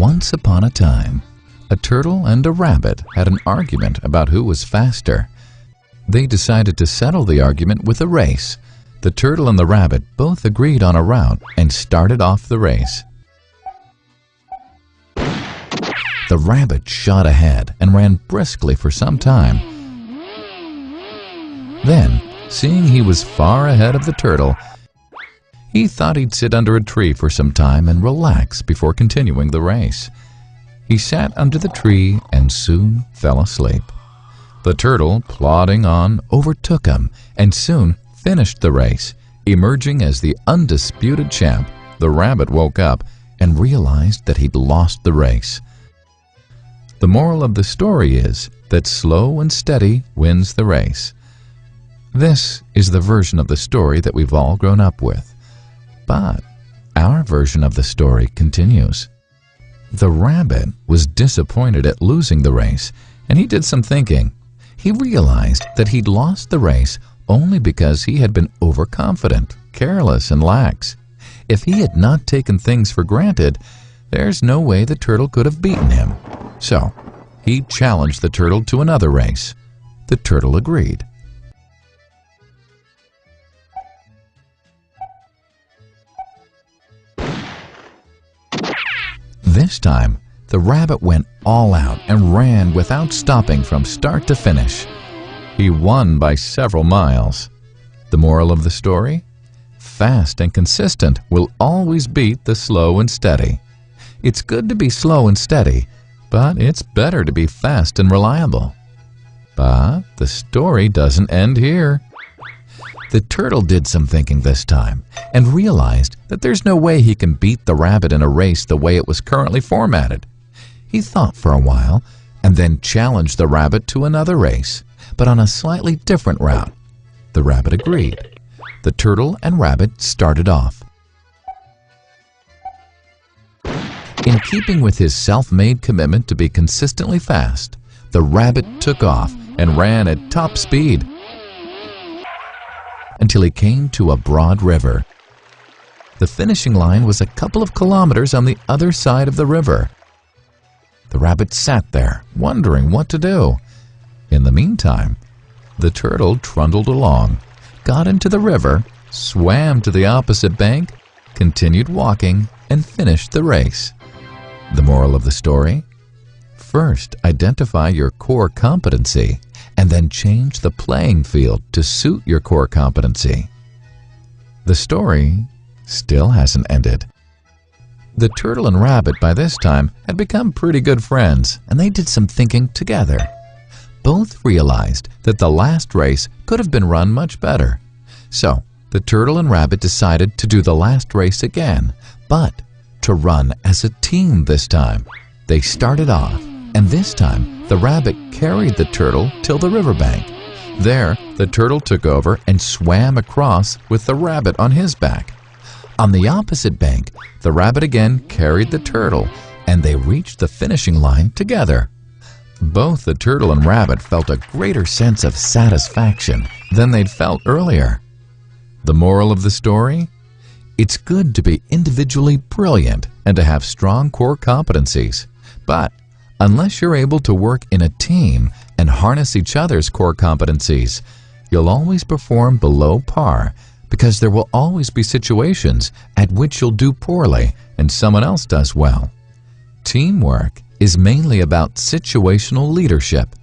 Once upon a time, a turtle and a rabbit had an argument about who was faster. They decided to settle the argument with a race. The turtle and the rabbit both agreed on a route and started off the race. The rabbit shot ahead and ran briskly for some time. Then, seeing he was far ahead of the turtle, he thought he'd sit under a tree for some time and relax before continuing the race. He sat under the tree and soon fell asleep. The turtle, plodding on, overtook him and soon finished the race. Emerging as the undisputed champ, the rabbit woke up and realized that he'd lost the race. The moral of the story is that slow and steady wins the race. This is the version of the story that we've all grown up with. But our version of the story continues. The rabbit was disappointed at losing the race, and he did some thinking. He realized that he'd lost the race only because he had been overconfident, careless, and lax. If he had not taken things for granted, there's no way the turtle could have beaten him. So, he challenged the turtle to another race. The turtle agreed. This time, the rabbit went all out and ran without stopping from start to finish. He won by several miles. The moral of the story? Fast and consistent will always beat the slow and steady. It's good to be slow and steady, but it's better to be fast and reliable. But the story doesn't end here. The turtle did some thinking this time and realized that there's no way he can beat the rabbit in a race the way it was currently formatted. He thought for a while and then challenged the rabbit to another race, but on a slightly different route. The rabbit agreed. The turtle and rabbit started off. In keeping with his self-made commitment to be consistently fast, the rabbit took off and ran at top speed until he came to a broad river. The finishing line was a couple of kilometers on the other side of the river. The rabbit sat there, wondering what to do. In the meantime, the turtle trundled along, got into the river, swam to the opposite bank, continued walking, and finished the race. The moral of the story? First, identify your core competency, and then change the playing field to suit your core competency. The story still hasn't ended. The turtle and rabbit by this time had become pretty good friends, and they did some thinking together. Both realized that the last race could have been run much better. So, the turtle and rabbit decided to do the last race again, but to run as a team this time. They started off, and this time the rabbit carried the turtle till the riverbank. There, the turtle took over and swam across with the rabbit on his back. On the opposite bank, the rabbit again carried the turtle, and they reached the finishing line together. Both the turtle and rabbit felt a greater sense of satisfaction than they'd felt earlier. The moral of the story? It's good to be individually brilliant and to have strong core competencies, but unless you're able to work in a team and harness each other's core competencies, you'll always perform below par because there will always be situations at which you'll do poorly and someone else does well. Teamwork is mainly about situational leadership,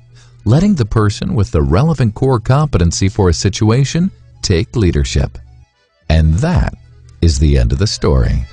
letting the person with the relevant core competency for a situation take leadership. And that is the end of the story.